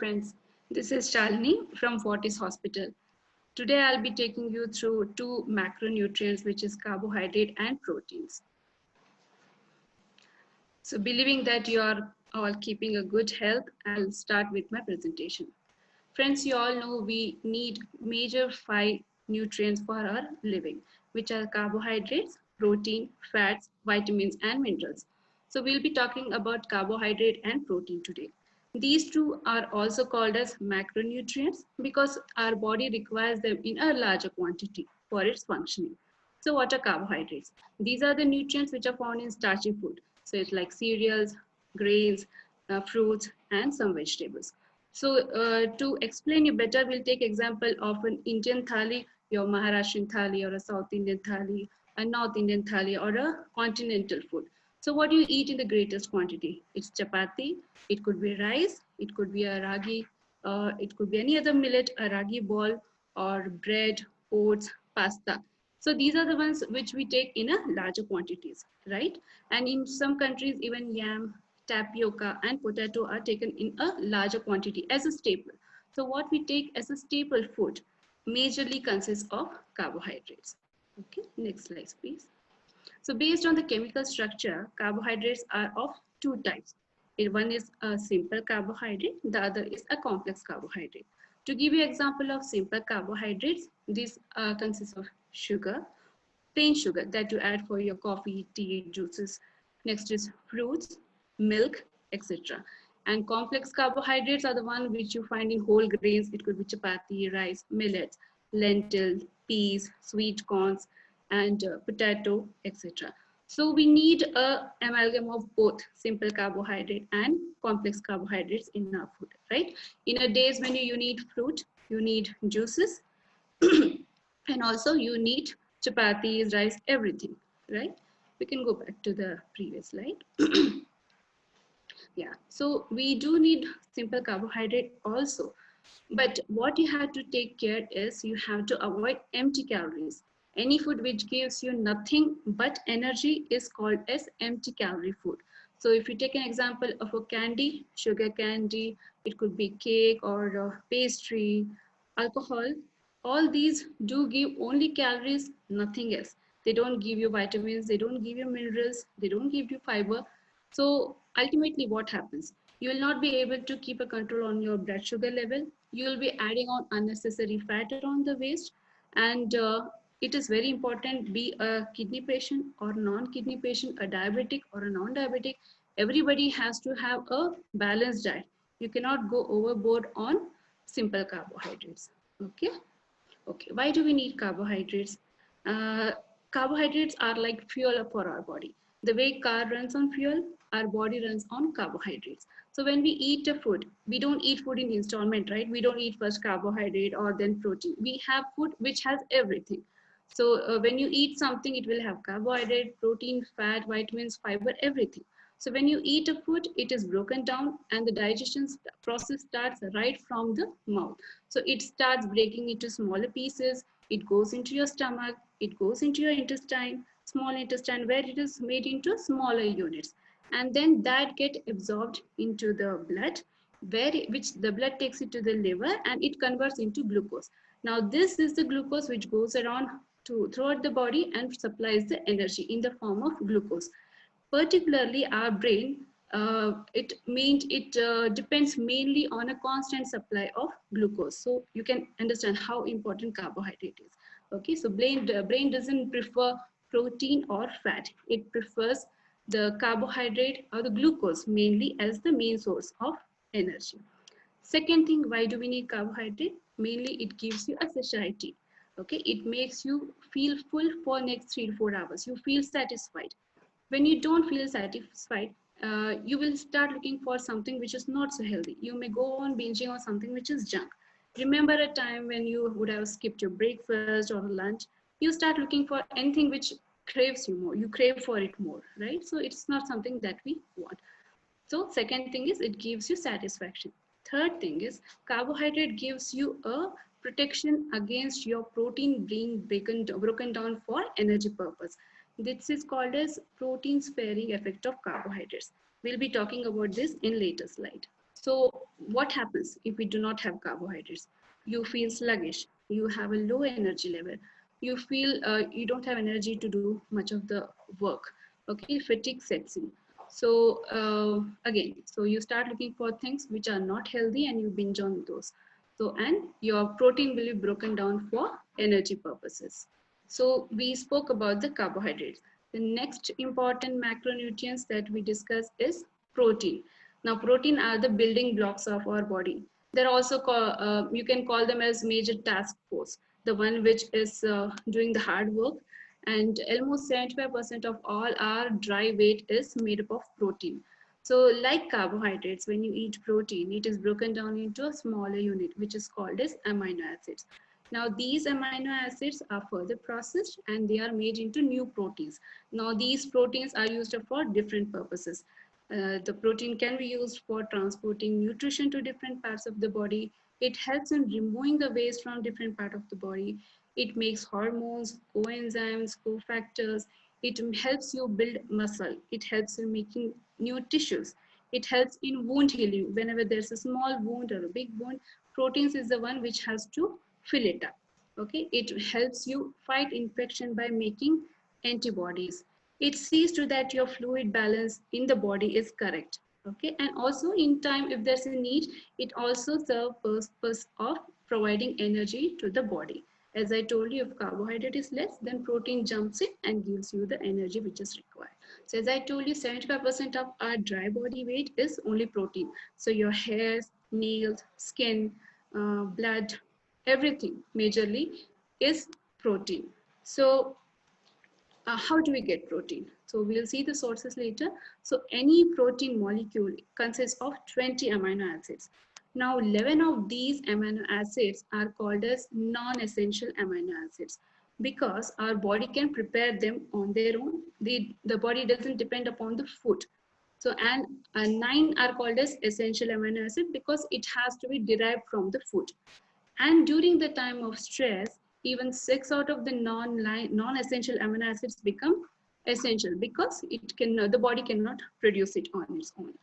friends, this is Shalini from Fortis Hospital. Today I'll be taking you through two macronutrients, which is carbohydrate and proteins. So believing that you are all keeping a good health, I'll start with my presentation. Friends, you all know we need major 5 nutrients for our living, which are carbohydrates, protein, fats, vitamins, and minerals. So we'll be talking about carbohydrate and protein today. These two are also called as macronutrients because our body requires them in a larger quantity for its functioning. So what are carbohydrates? These are the nutrients which are found in starchy food. So it's like cereals, grains, fruits, and some vegetables. So to explain you better, we'll take example of an Indian thali, your Maharashtrian thali, or a South Indian thali, a North Indian thali, or a continental food. So what do you eat in the greatest quantity? It's chapati, it could be rice, it could be a ragi, it could be any other millet, a ragi ball, or bread, oats, pasta. So these are the ones which we take in a larger quantities, right? And in some countries, even yam, tapioca, and potato are taken in a larger quantity as a staple. So what we take as a staple food majorly consists of carbohydrates. Okay, next slide, please. So based on the chemical structure, carbohydrates are of two types. One is a simple carbohydrate, the other is a complex carbohydrate. To give you an example of simple carbohydrates, these consist of sugar, plain sugar that you add for your coffee, tea, juices. Next is fruits, milk, etc. And complex carbohydrates are the one which you find in whole grains. It could be chapati, rice, millets, lentils, peas, sweet corns, and potato, etc. So we need a amalgam of both simple carbohydrate and complex carbohydrates in our food, right? In a days when you need fruit, you need juices, and also you need chapatis, rice, everything, right? We can go back to the previous slide. Yeah, so we do need simple carbohydrate also, but what you have to take care is you have to avoid empty calories. Any food which gives you nothing but energy is called as empty calorie food. So if you take an example of a candy, sugar candy, it could be cake or pastry, alcohol, all these do give only calories, nothing else. They don't give you vitamins, they don't give you minerals, they don't give you fiber. So ultimately what happens? You will not be able to keep a control on your blood sugar level. You will be adding on unnecessary fat around the waist. And it is very important, be a kidney patient or non-kidney patient, a diabetic or a non-diabetic. Everybody has to have a balanced diet. You cannot go overboard on simple carbohydrates. Okay. Okay, why do we need carbohydrates? Uh, Carbohydrates are like fuel for our body. The way car runs on fuel, our body runs on carbohydrates. So when we eat a food, we don't eat food in installment, right? We don't eat first carbohydrate or then protein. We have food which has everything. So when you eat something, it will have carbohydrate, protein, fat, vitamins, fiber, everything. So when you eat a food, it is broken down and the digestion process starts right from the mouth. So it starts breaking into smaller pieces. It goes into your stomach. It goes into your intestine, small intestine, where it is made into smaller units. And then that get absorbed into the blood, which the blood takes it to the liver and it converts into glucose. Now this is the glucose which goes around throughout the body and supplies the energy in the form of glucose. Particularly our brain, it depends mainly on a constant supply of glucose. So you can understand how important carbohydrate is. Okay, so brain doesn't prefer protein or fat. It prefers the carbohydrate or the glucose mainly as the main source of energy. Second thing, why do we need carbohydrate? Mainly it gives you a satiety. Okay, it makes you feel full for next 3 to 4 hours. You feel satisfied. When you don't feel satisfied, you will start looking for something which is not so healthy. You may go on binging on something which is junk. Remember a time when you would have skipped your breakfast or lunch. You start looking for anything which craves you more. You crave for it more, right? So it's not something that we want. So second thing is it gives you satisfaction. Third thing is carbohydrate gives you a protection against your protein being broken down for energy purpose. This is called as protein sparing effect of carbohydrates. We'll be talking about this in later slide. So what happens if we do not have carbohydrates? You feel sluggish, you have a low energy level, you feel you don't have energy to do much of the work. Okay, fatigue sets in. So again, so you start looking for things which are not healthy and you binge on those. So, and your protein will be broken down for energy purposes. So we spoke about the carbohydrates. The next important macronutrients that we discuss is protein. Now, protein are the building blocks of our body. They're also you can call them as major task force, the one which is doing the hard work. And almost 75% of all our dry weight is made up of protein. So, like carbohydrates, when you eat protein, it is broken down into a smaller unit, which is called as amino acids. Now, these amino acids are further processed and they are made into new proteins. Now, these proteins are used for different purposes. The protein can be used for transporting nutrition to different parts of the body. It helps in removing the waste from different part of the body. It makes hormones, coenzymes, cofactors. It helps you build muscle. It helps in making new tissues. It helps in wound healing. Whenever there's a small wound or a big wound, proteins is the one which has to fill it up. Okay, it helps you fight infection by making antibodies. It sees to that your fluid balance in the body is correct. Okay, and also in time, if there's a need, it also serves purpose of providing energy to the body. As I told you, if carbohydrate is less, then protein jumps in and gives you the energy which is required. So as I told you, 75% of our dry body weight is only protein. So your hairs, nails, skin, blood, everything majorly is protein. So how do we get protein? So we'll see the sources later. So any protein molecule consists of 20 amino acids. Now 11 of these amino acids are called as non-essential amino acids because our body can prepare them on their own. The body doesn't depend upon the food. So and 9 are called as essential amino acid because it has to be derived from the food. And during the time of stress, even 6 out of the non-essential amino acids become essential because the body cannot produce it on its own.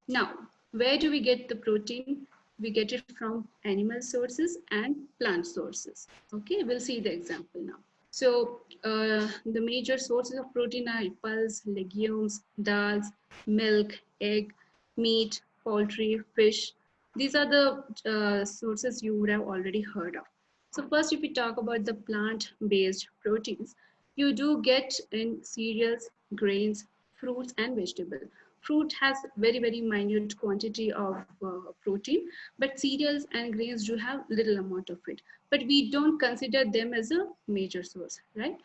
Now, where do we get the protein? We get it from animal sources and plant sources. Okay, we'll see the example now. So the major sources of protein are pulse, legumes, dals, milk, egg, meat, poultry, fish. These are the sources you would have already heard of. So first, if we talk about the plant-based proteins, you do get in cereals, grains, fruits, and vegetables. Fruit has very minute quantity of protein, but cereals and grains do have little amount of it. But we don't consider them as a major source, right?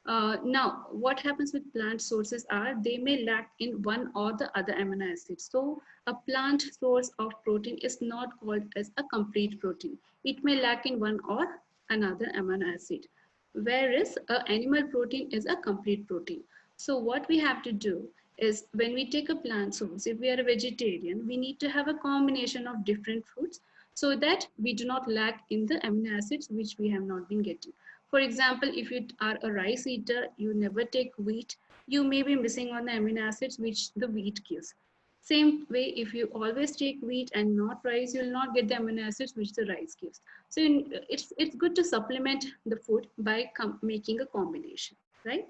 Now, what happens with plant sources are they may lack in one or the other amino acids. So, a plant source of protein is not called as a complete protein. It may lack in one or another amino acid, whereas an animal protein is a complete protein. So, what we have to do is when we take a plant source, if we are a vegetarian, we need to have a combination of different foods so that we do not lack in the amino acids which we have not been getting. For example, if you are a rice eater, you never take wheat, you may be missing on the amino acids which the wheat gives. Same way, if you always take wheat and not rice, you will not get the amino acids which the rice gives. So it's good to supplement the food by making a combination, right?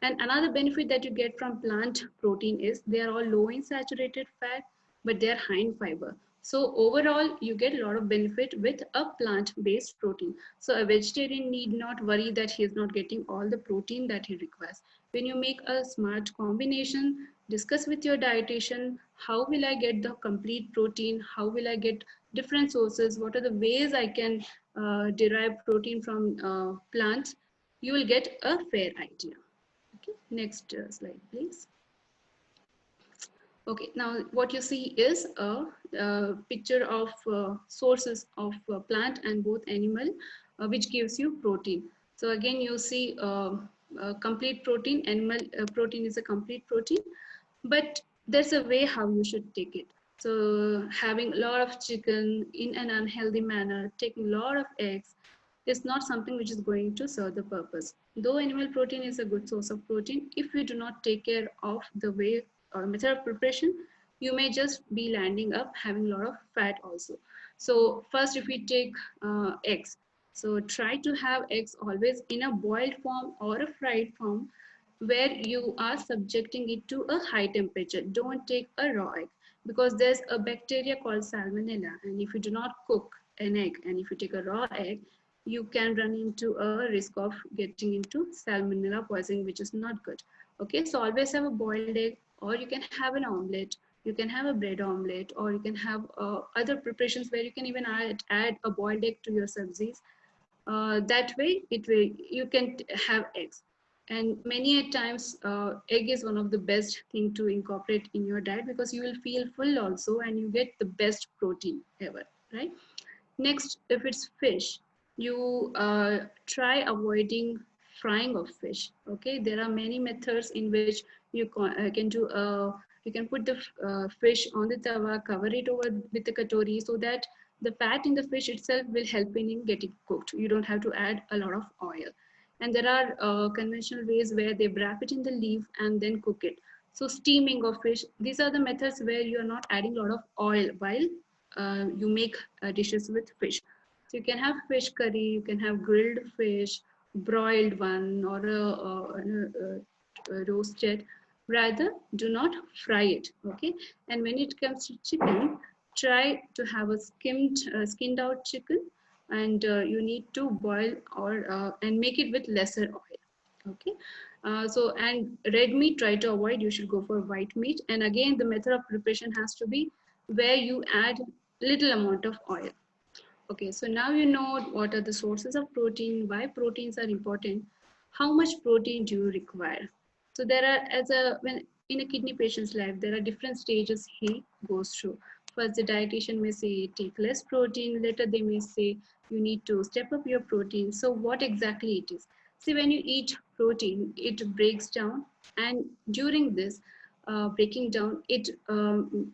And another benefit that you get from plant protein is they are all low in saturated fat, but they are high in fiber. So overall, you get a lot of benefit with a plant-based protein. So a vegetarian need not worry that he is not getting all the protein that he requires. When you make a smart combination, discuss with your dietitian, how will I get the complete protein? How will I get different sources? What are the ways I can derive protein from plants? You will get a fair idea. Okay, next slide, please. Okay, now what you see is a picture of sources of plant and both animal, which gives you protein. So again, you see complete protein, animal protein is a complete protein, but there's a way how you should take it. So having a lot of chicken in an unhealthy manner, taking a lot of eggs, is not something which is going to serve the purpose. Though animal protein is a good source of protein, if we do not take care of the way or method of preparation, you may just be landing up having a lot of fat also. So first, if we take eggs, so try to have eggs always in a boiled form or a fried form where you are subjecting it to a high temperature. Don't take a raw egg because there's a bacteria called salmonella, and if you do not cook an egg and if you take a raw egg, you can run into a risk of getting into salmonella poisoning, which is not good. Okay, so always have a boiled egg, or you can have an omelette, you can have a bread omelette, or you can have other preparations where you can even add a boiled egg to your sabzis. That way it will, you can have eggs. And many a times egg is one of the best thing to incorporate in your diet because you will feel full also and you get the best protein ever, right? Next, if it's fish, you try avoiding frying of fish. Okay, there are many methods in which can do. You can put the fish on the tawa, cover it over with the katori, so that the fat in the fish itself will help in getting cooked. You don't have to add a lot of oil. And there are conventional ways where they wrap it in the leaf and then cook it. So steaming of fish, these are the methods where you are not adding a lot of oil while you make dishes with fish. So you can have fish curry, you can have grilled fish, broiled one, or a roasted. Rather, do not fry it. Okay. And when it comes to chicken, try to have a skinned out chicken, and you need to boil or and make it with lesser oil. Okay. So and red meat, try to avoid. You should go for white meat. And again, the method of preparation has to be where you add little amount of oil. Okay, so now you know what are the sources of protein, why proteins are important, how much protein do you require. So there are, as a when in a kidney patient's life, there are different stages he goes through. First, the dietitian may say take less protein. Later, they may say you need to step up your protein. So what exactly it is? See, when you eat protein, it breaks down, and during this breaking down, it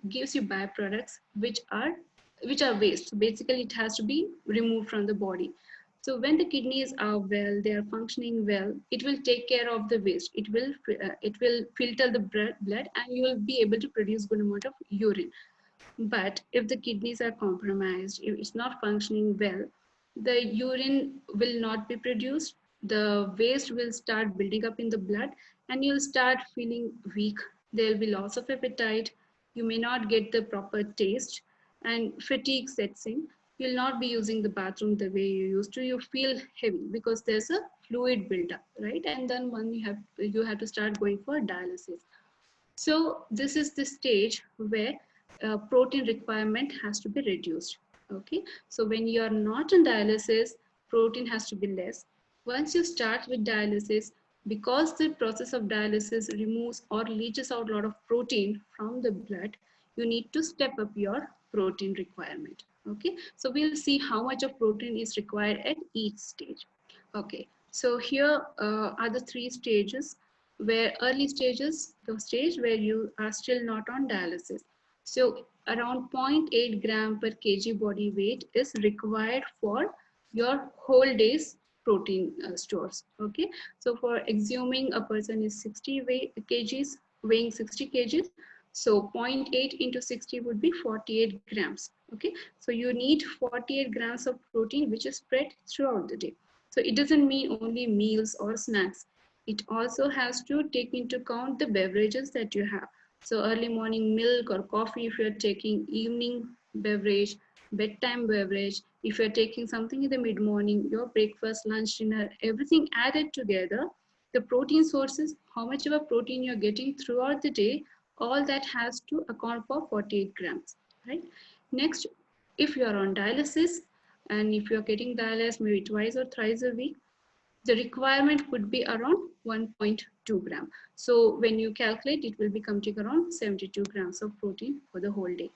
gives you byproducts which are waste. So basically, it has to be removed from the body. So when the kidneys are well, they are functioning well, it will take care of the waste. It will filter the blood, and you will be able to produce good amount of urine. But if the kidneys are compromised, if it's not functioning well, the urine will not be produced. The waste will start building up in the blood, and you'll start feeling weak. There will be loss of appetite. You may not get the proper taste, and fatigue sets in. You'll not be using the bathroom the way you used to. You feel heavy because there's a fluid buildup, right? And then when you have to start going for dialysis. So this is the stage where protein requirement has to be reduced. Okay, so when you are not in dialysis, protein has to be less. Once you start with dialysis, because the process of dialysis removes or leaches out a lot of protein from the blood, you need to step up your protein requirement. Okay, so we'll see how much of protein is required at each stage. Okay, so here are the three stages, where early stages, the stage where you are still not on dialysis. So around zero point 0.8 gram per kg body weight is required for your whole day's protein stores. Okay, so for assuming a person is 60 kgs, weighing 60 kgs, so zero point 0.8 into 60 would be 48 grams. Okay, so you need 48 grams of protein, which is spread throughout the day. So it doesn't mean only meals or snacks. It also has to take into account the beverages that you have. So early morning milk or coffee, if you're taking evening beverage, bedtime beverage, if you're taking something in the mid morning, your breakfast, lunch, dinner, everything added together, the protein sources, how much of a protein you're getting throughout the day, all that has to account for 48 grams, right? Next, if you're on dialysis, and if you're getting dialyzed maybe twice or thrice a week, the requirement could be around 1.2 gram. So when you calculate, it will be coming around 72 grams of protein for the whole day.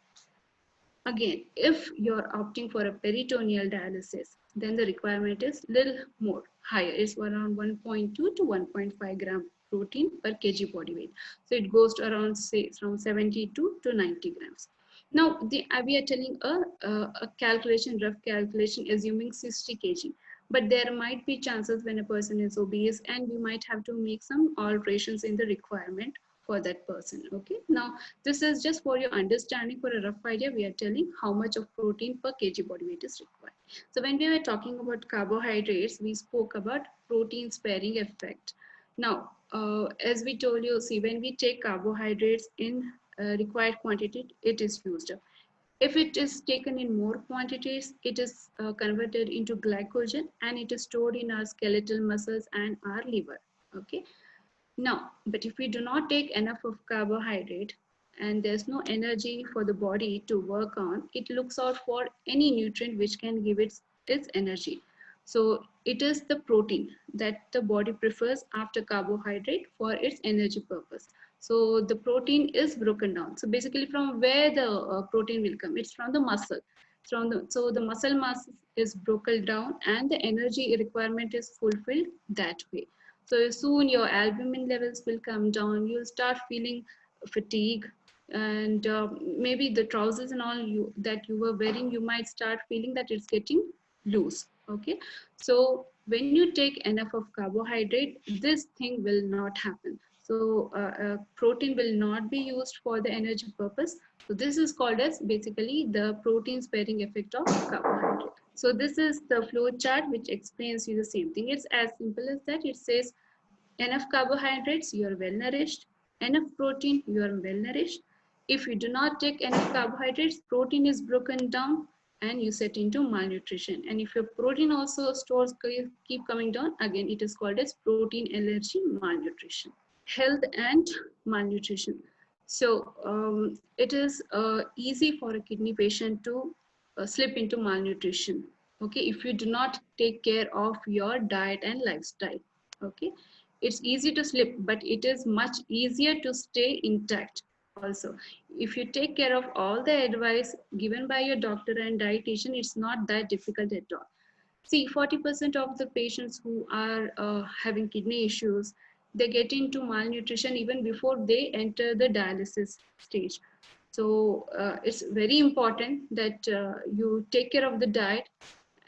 Again, if you're opting for a peritoneal dialysis, then the requirement is little more higher. It's around 1.2 to 1.5 gram protein per kg body weight. So it goes to around, say, from 72 to 90 grams. Now, we are telling a calculation, rough calculation, assuming 60 kg. But there might be chances when a person is obese, and we might have to make some alterations in the requirement for that person. Okay, now this is just for your understanding. For a rough idea, we are telling how much of protein per kg body weight is required. So when we were talking about carbohydrates, we spoke about protein sparing effect. Now, as we told you, see, when we take carbohydrates in required quantity, it is used up. If it is taken in more quantities, it is converted into glycogen and it is stored in our skeletal muscles and our liver. Okay. Now, but if we do not take enough of carbohydrate and there's no energy for the body to work on, it looks out for any nutrient which can give its energy. So it is the protein that the body prefers after carbohydrate for its energy purpose. So the protein is broken down. So basically from where the protein will come, it's from the muscle. So the muscle mass is broken down and the energy requirement is fulfilled that way. So soon your albumin levels will come down. You'll start feeling fatigue, and maybe the trousers and all that you were wearing, you might start feeling that it's getting loose. Okay, so when you take enough of carbohydrate, this thing will not happen. So protein will not be used for the energy purpose. So this is called as basically the protein sparing effect of carbohydrate. So this is the flow chart which explains you the same thing. It's as simple as that. It says enough carbohydrates, you are well nourished. Enough protein, you are well nourished. If you do not take enough carbohydrates, protein is broken down and you set into malnutrition. And if your protein also stores keep coming down, again it is called as protein allergy malnutrition. Health and malnutrition. So it is easy for a kidney patient to slip into malnutrition. Okay, if you do not take care of your diet and lifestyle. Okay, it's easy to slip, but it is much easier to stay intact also. If you take care of all the advice given by your doctor and dietitian, it's not that difficult at all. See, 40% of the patients who are having kidney issues, they get into malnutrition even before they enter the dialysis stage. So it's very important that you take care of the diet.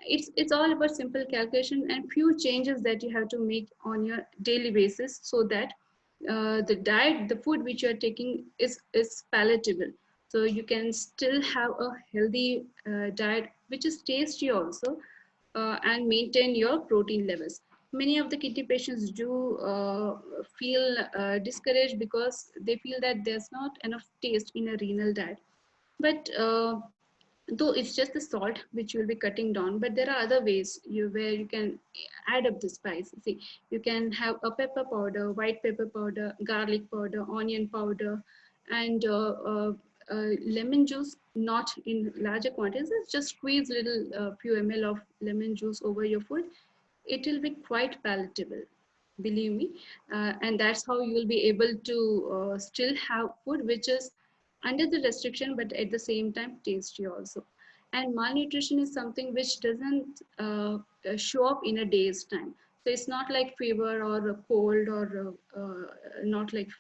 It's all about simple calculation and few changes that you have to make on your daily basis, so that the diet, the food which you are taking is palatable. So you can still have a healthy diet which is tasty also, and maintain your protein levels. Many of the kidney patients do feel discouraged because they feel that there's not enough taste in a renal diet. But though it's just the salt which you will be cutting down, but there are other ways where you can add up the spice. See, you can have a pepper powder, white pepper powder, garlic powder, onion powder, and lemon juice, not in larger quantities. Just squeeze little few ml of lemon juice over your food. It will be quite palatable, believe me. And that's how you will be able to still have food which is under the restriction, but at the same time tasty also. And malnutrition is something which doesn't show up in a day's time. So it's not like fever or a cold, or not like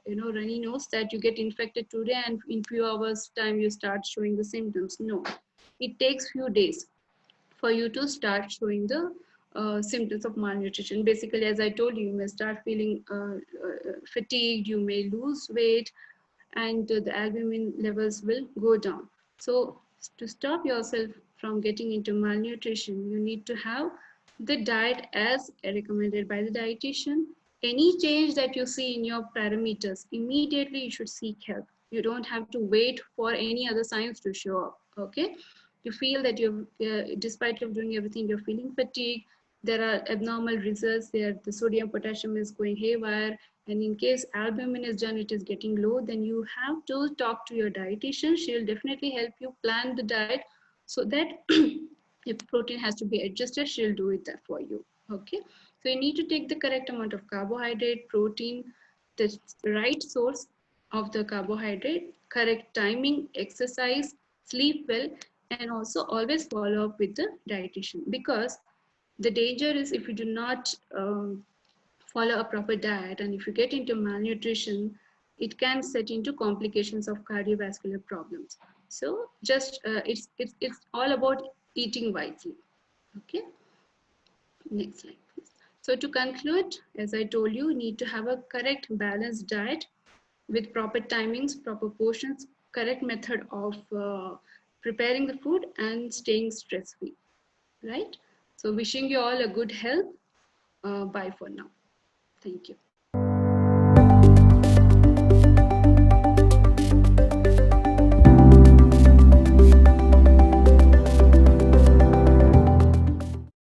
runny nose that you get infected today and in few hours time you start showing the symptoms. No, it takes few days for you to start showing the symptoms of malnutrition. Basically, as I told you, you may start feeling fatigued, you may lose weight, and the albumin levels will go down. So to stop yourself from getting into malnutrition, you need to have the diet as recommended by the dietitian. Any change that you see in your parameters, immediately you should seek help. You don't have to wait for any other signs to show up. Okay, you feel that you're despite of doing everything, you're feeling fatigue, there are abnormal results there, the sodium potassium is going haywire, and in case albumin is done, it is getting low, then you have to talk to your dietitian. She'll definitely help you plan the diet so that if protein has to be adjusted, she'll do it there for you. Okay, so you need to take the correct amount of carbohydrate, protein, the right source of the carbohydrate, correct timing, exercise, sleep well, and also always follow up with the dietitian. Because the danger is, if you do not follow a proper diet and if you get into malnutrition, it can set into complications of cardiovascular problems. So just it's all about eating wisely. Okay, next slide please. So to conclude, as I told you, you need to have a correct balanced diet with proper timings, proper portions, correct method of preparing the food, and staying stress free, right? So wishing you all a good health. Bye for now. Thank you.